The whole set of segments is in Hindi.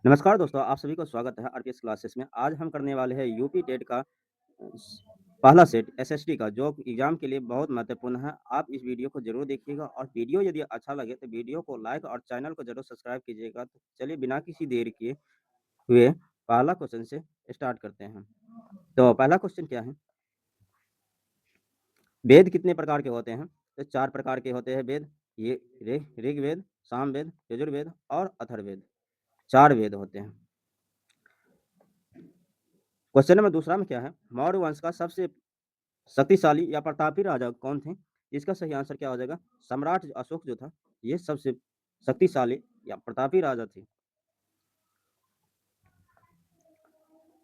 नमस्कार दोस्तों, आप सभी को स्वागत है आरपीएस क्लासेस में। आज हम करने वाले हैं यूपी टेट का पहला सेट एसएसटी का, जो एग्जाम के लिए बहुत महत्वपूर्ण है। आप इस वीडियो को जरूर देखिएगा और वीडियो यदि अच्छा लगे तो वीडियो को लाइक और चैनल को जरूर सब्सक्राइब कीजिएगा। तो चलिए बिना किसी देर किए हुए पहला क्वेश्चन से स्टार्ट करते हैं। तो पहला क्वेश्चन क्या है? वेद कितने प्रकार के होते हैं? तो 4 प्रकार के होते हैं वेद। ये ऋग्वेद, सामवेद, यजुर्वेद और अथर्ववेद। 4 वेद होते हैं। क्वेश्चन नंबर दूसरा में क्या है? मौर्य वंश का सबसे शक्तिशाली या प्रतापी राजा कौन थे? इसका सही आंसर क्या हो जाएगा? सम्राट अशोक जो था, ये सबसे शक्तिशाली या प्रतापी राजा थे।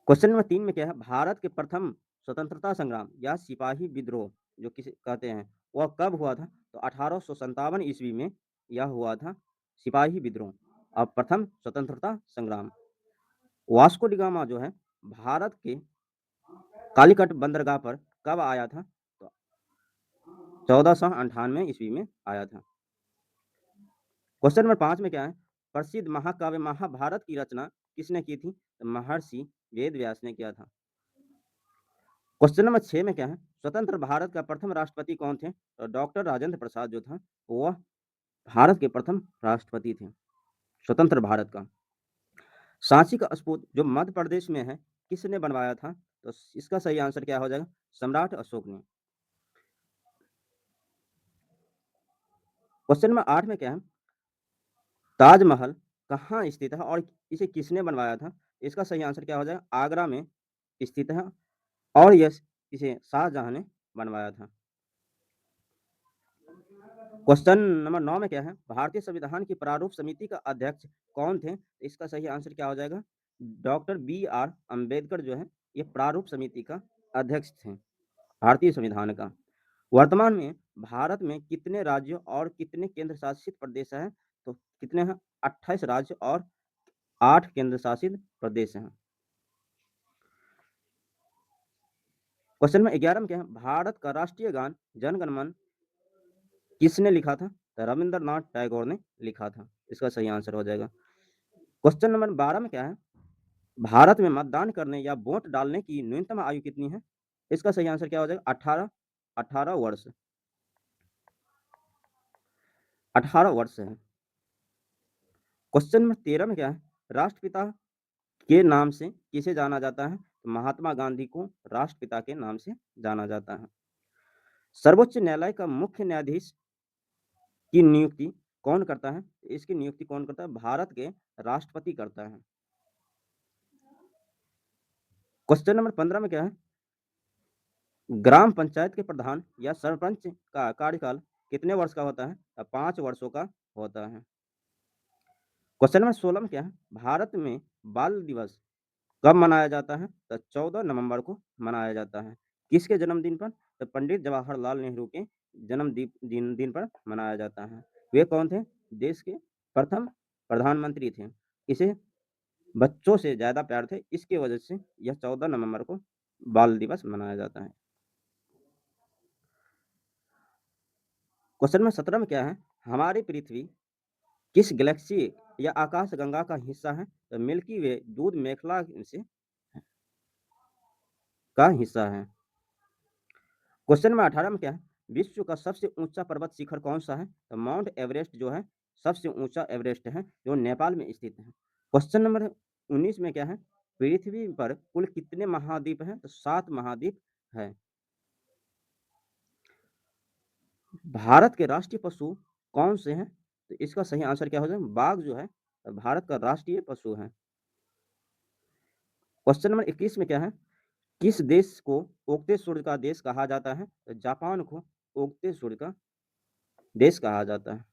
क्वेश्चन नंबर 3 में क्या है? भारत के प्रथम स्वतंत्रता संग्राम या सिपाही विद्रोह जो किसे कहते हैं, वह कब हुआ था? तो 1857 ईस्वी में यह हुआ था, सिपाही विद्रोह। अब प्रथम स्वतंत्रता संग्राम। वास्को डी गामा जो है, भारत के कालीकट बंदरगाह पर कब आया था? तो 1498 ईस्वी में आया था। क्वेश्चन नंबर 5 में क्या है? प्रसिद्ध महाकाव्य महाभारत की रचना किसने की थी? तो महर्षि वेद व्यास ने किया था। क्वेश्चन नंबर 6 में क्या है? स्वतंत्र भारत का प्रथम राष्ट्रपति कौन थे? तो डॉक्टर राजेंद्र प्रसाद जो था, वह भारत के प्रथम राष्ट्रपति थे स्वतंत्र भारत का। सांची का स्तूप जो मध्य प्रदेश में है, किसने बनवाया था? तो इसका सही आंसर क्या हो जाएगा? सम्राट अशोक ने। क्वेश्चन नंबर 8 में क्या है? ताजमहल कहाँ स्थित है और इसे किसने बनवाया था? इसका सही आंसर क्या हो जाएगा? आगरा में स्थित है और यह इसे शाहजहां ने बनवाया था। क्वेश्चन नंबर 9 में क्या है? भारतीय संविधान की प्रारूप समिति का अध्यक्ष कौन थे? इसका सही आंसर क्या हो जाएगा? डॉक्टर बी आर अम्बेडकर जो है, ये प्रारूप समिति का अध्यक्ष थे भारतीय संविधान का। वर्तमान में भारत में कितने राज्यों और कितने केंद्र शासित प्रदेश हैं? तो कितने हैं? 28 राज्य और 8 केंद्र शासित प्रदेश हैं। क्वेश्चन में 11 में क्या है? भारत का राष्ट्रीय गान जनगण मन किसने लिखा था? तो रविंद्रनाथ टैगोर ने लिखा था। इसका सही आंसर हो जाएगा। क्वेश्चन नंबर 12 में क्या है? भारत में मतदान करने या वोट डालने की न्यूनतम आयु कितनी है? इसका सही आंसर क्या हो जाएगा? 18 वर्ष। 18 वर्ष है। क्वेश्चन नंबर 13 में क्या है? राष्ट्रपिता के नाम से किसे जाना जाता है? तो महात्मा गांधी को राष्ट्रपिता के नाम से जाना जाता है। सर्वोच्च न्यायालय का मुख्य न्यायाधीश की नियुक्ति कौन करता है? इसकी नियुक्ति कौन करता है? भारत के राष्ट्रपति करता है। क्वेश्चन नंबर 15 में क्या है? ग्राम पंचायत के प्रधान या सरपंच का कार्यकाल कितने वर्ष का होता है? 5 वर्षों का होता है। क्वेश्चन नंबर 16 में क्या है? भारत में बाल दिवस कब मनाया जाता है? तो 14 नवंबर को मनाया जाता है। किसके जन्मदिन पर? तो पंडित जवाहरलाल नेहरू के दिन पर मनाया जाता है। वे कौन थे? देश के प्रथम प्रधानमंत्री थे। इसे बच्चों से ज्यादा प्यार थे, इसकी वजह से यह 14 नवंबर को बाल दिवस मनाया जाता है। क्वेश्चन नंबर 17 में क्या है? हमारी पृथ्वी किस गैलेक्सी या आकाश गंगा का हिस्सा है? तो मिल्की वे दूध मेखला से का हिस्सा है। क्वेश्चन नंबर 18 में क्या है? विश्व का सबसे ऊंचा पर्वत शिखर कौन सा है? तो माउंट एवरेस्ट जो है, सबसे ऊंचा एवरेस्ट है, जो नेपाल में स्थित है। क्वेश्चन नंबर 19 में क्या है? पृथ्वी पर कुल कितने महाद्वीप हैं? तो 7 महाद्वीप है। भारत के राष्ट्रीय पशु कौन से हैं? तो इसका सही आंसर क्या हो जाएगा? बाघ जो है भारत का राष्ट्रीय पशु है। क्वेश्चन नंबर 21 में क्या है? किस देश को उगते सूर्य का देश कहा जाता है? तो जापान को उगते सूर्य का देश कहा जाता है।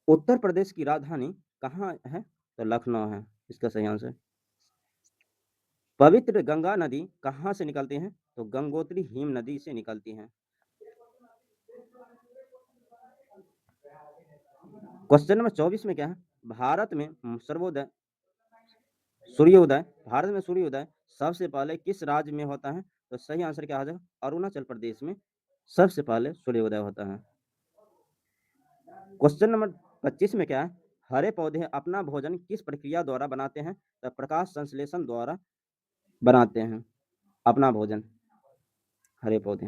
उत्तर प्रदेश की राजधानी कहाँ है? तो लखनऊ है। इसका सही आंसर। पवित्र गंगा नदी कहाँ से निकलती है? तो गंगोत्री हिम नदी से निकलती है। क्वेश्चन नंबर 24 में क्या है? भारत में सर्वोदय सूर्योदय भारत में सूर्योदय सबसे पहले किस राज्य में होता है? तो सही आंसर क्या आ जाएगा? अरुणाचल प्रदेश में सबसे पहले सूर्योदय होता है। क्वेश्चन नंबर 25 में क्या है, हरे पौधे अपना भोजन किस प्रक्रिया द्वारा बनाते हैं? तो प्रकाश संश्लेषण द्वारा बनाते हैं अपना भोजन हरे पौधे।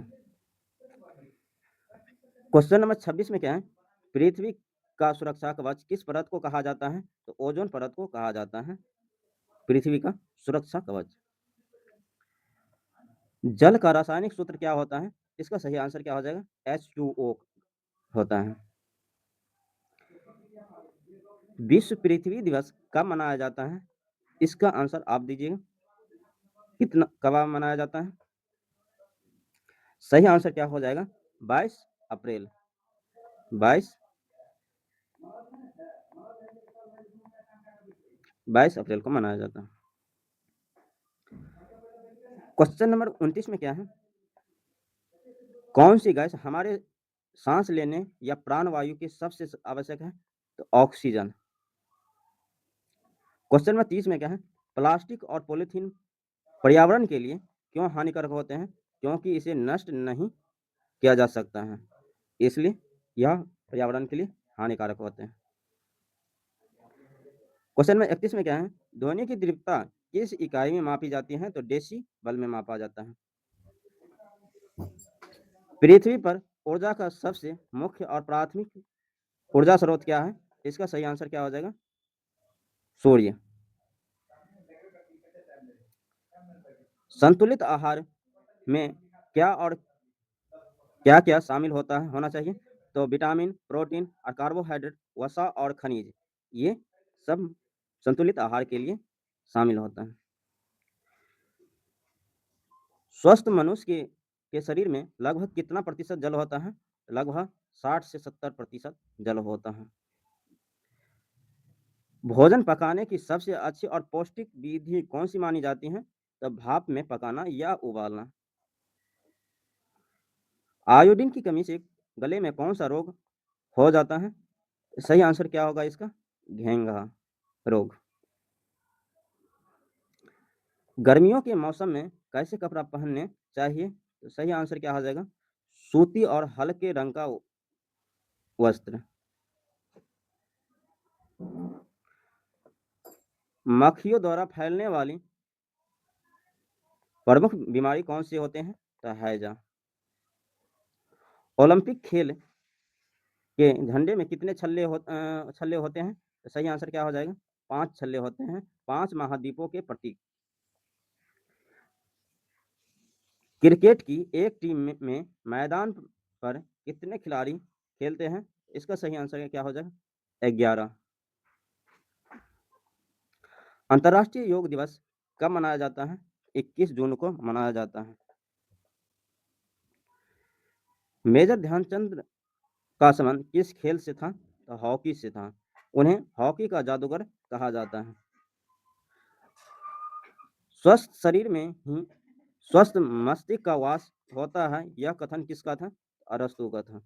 क्वेश्चन नंबर 26 में क्या है, पृथ्वी का सुरक्षा कवच किस परत को कहा जाता है? तो ओजोन परत को कहा जाता है पृथ्वी का सुरक्षा कवच। जल का रासायनिक सूत्र क्या होता है? इसका सही आंसर क्या हो जाएगा? H2O होता है। विश्व पृथ्वी दिवस कब मनाया जाता है? इसका आंसर आप दीजिएगा, कितना कब मनाया जाता है? सही आंसर क्या हो जाएगा? 22 अप्रैल। 22 अप्रैल को मनाया जाता है। क्वेश्चन नंबर 29 में क्या है, कौन सी गैस हमारे सांस लेने या प्राणवायु की सबसे आवश्यक है? तो ऑक्सीजन। क्वेश्चन नंबर 30 में क्या है, प्लास्टिक और पॉलीथीन पर्यावरण के लिए क्यों हानिकारक होते हैं? क्योंकि इसे नष्ट नहीं किया जा सकता है, इसलिए यह पर्यावरण के लिए हानिकारक होते हैं। क्वेश्चन नंबर 31 में क्या है, ध्वनि की तीव्रता किस इकाई में मापी जाती है? तो डेसीबल में मापा जाता है। पृथ्वी पर ऊर्जा का सबसे मुख्य और प्राथमिक ऊर्जा स्रोत क्या है? इसका सही आंसर क्या हो जाएगा? सूर्य। संतुलित आहार में क्या और क्या क्या शामिल होना चाहिए? तो विटामिन, प्रोटीन और कार्बोहाइड्रेट, वसा और खनिज, ये सब संतुलित आहार के लिए शामिल होता है। स्वस्थ मनुष्य के शरीर में लगभग कितना प्रतिशत जल होता है? लगभग 60 से 70% जल होता है। भोजन पकाने की सबसे अच्छी और पौष्टिक विधि कौन सी मानी जाती है? तो भाप में पकाना या उबालना। आयोडीन की कमी से गले में कौन सा रोग हो जाता है? सही आंसर क्या होगा इसका? घेंघा रोग। गर्मियों के मौसम में कैसे कपड़ा पहनने चाहिए? तो सही आंसर क्या हो जाएगा? सूती और हल्के रंग का वस्त्र। मक्खियों द्वारा फैलने वाली प्रमुख बीमारी कौन से होते हैं? तो हैजा। ओलंपिक खेल के झंडे में कितने छल्ले होते हैं? तो सही आंसर क्या हो जाएगा? 5 छल्ले होते हैं, 5 महाद्वीपों के प्रतीक। क्रिकेट की एक टीम में मैदान पर कितने खिलाड़ी खेलते हैं? इसका सही आंसर क्या हो जाएगा? 11। अंतर्राष्ट्रीय योग दिवस कब मनाया जाता है? 21 जून को मनाया जाता है। मेजर ध्यानचंद का संबंध किस खेल से था? तो हॉकी से था। उन्हें हॉकी का जादूगर कहा जाता है। स्वस्थ शरीर में ही स्वस्थ मस्तिष्क का वास होता है, यह कथन किसका था? अरस्तु का था।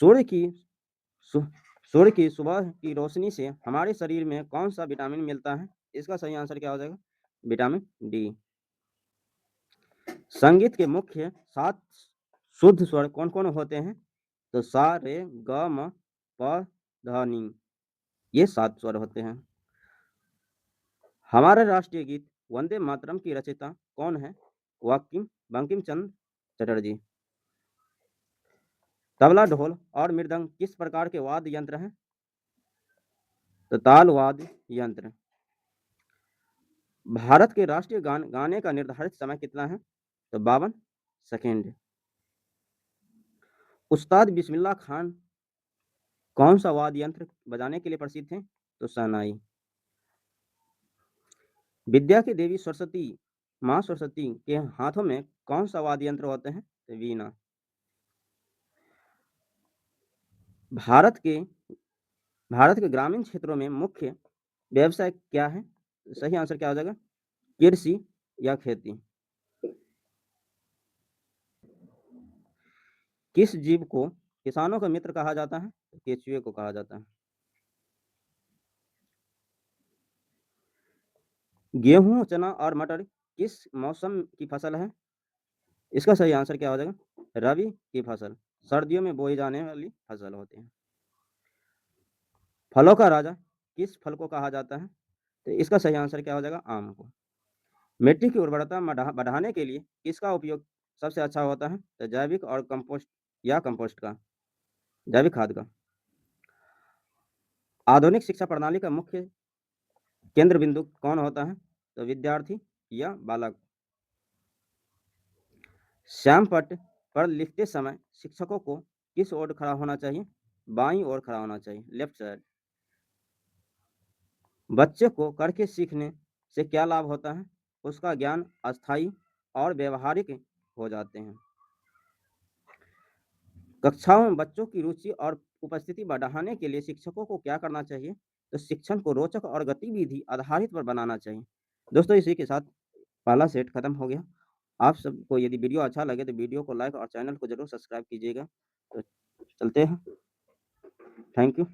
सूर्य की सु, सूर्य की सुबह की रोशनी से हमारे शरीर में कौन सा विटामिन मिलता है? इसका सही आंसर क्या हो जाएगा? Vitamin D. संगीत के मुख्य 7 शुद्ध स्वर कौन कौन होते हैं? तो सा, रे, ग, म, प, ध, नी, ये 7 स्वर होते हैं। हमारा राष्ट्रीय गीत वंदे मातरम की रचयिता कौन है? बंकिम चंद्र चटर्जी। तबला, ढोल और मृदंग किस प्रकार के वाद्य यंत्र हैं? तो ताल वाद्य यंत्र। भारत के राष्ट्रीय गाने का निर्धारित समय कितना है? तो 52 सेकेंड। उस्ताद बिस्मिल्लाह खान कौन सा वाद्य यंत्र बजाने के लिए प्रसिद्ध थे? तो शहनाई। विद्या की देवी सरस्वती माँ सरस्वती के हाथों में कौन सा वाद्य यंत्र होते हैं? तो वीणा। भारत के भारत के ग्रामीण क्षेत्रों में मुख्य व्यवसाय क्या है? सही आंसर क्या हो जाएगा? कृषि या खेती। किस जीव को किसानों का मित्र कहा जाता है? केचुए को कहा जाता है। गेहूं, चना और मटर किस मौसम की फसल है? इसका सही आंसर क्या हो जाएगा? रबी की फसल। सर्दियों में बोई जाने वाली फसल होती है। फलों का राजा किस फल को कहा जाता है? तो इसका सही आंसर क्या हो जाएगा? आम को। मिट्टी की उर्वरता बढ़ाने के लिए किसका उपयोग सबसे अच्छा होता है? तो जैविक और कंपोस्ट या कंपोस्ट का, जैविक खाद का। आधुनिक शिक्षा प्रणाली का मुख्य केंद्र बिंदु कौन होता है? तो विद्यार्थी या बालक। श्याम पट्ट पर लिखते समय शिक्षकों को किस ओर खड़ा होना चाहिए? बाईं ओर खड़ा होना चाहिए, लेफ्ट साइड। बच्चे को करके सीखने से क्या लाभ होता है? उसका ज्ञान अस्थायी और व्यवहारिक हो जाते हैं। कक्षाओं में बच्चों की रुचि और उपस्थिति बढ़ाने के लिए शिक्षकों को क्या करना चाहिए? तो शिक्षण को रोचक और गतिविधि आधारित पर बनाना चाहिए। दोस्तों, इसी के साथ पहला सेट खत्म हो गया। आप सबको यदि वीडियो अच्छा लगे तो वीडियो को लाइक और चैनल को जरूर सब्सक्राइब कीजिएगा। तो चलते हैं। Thank you.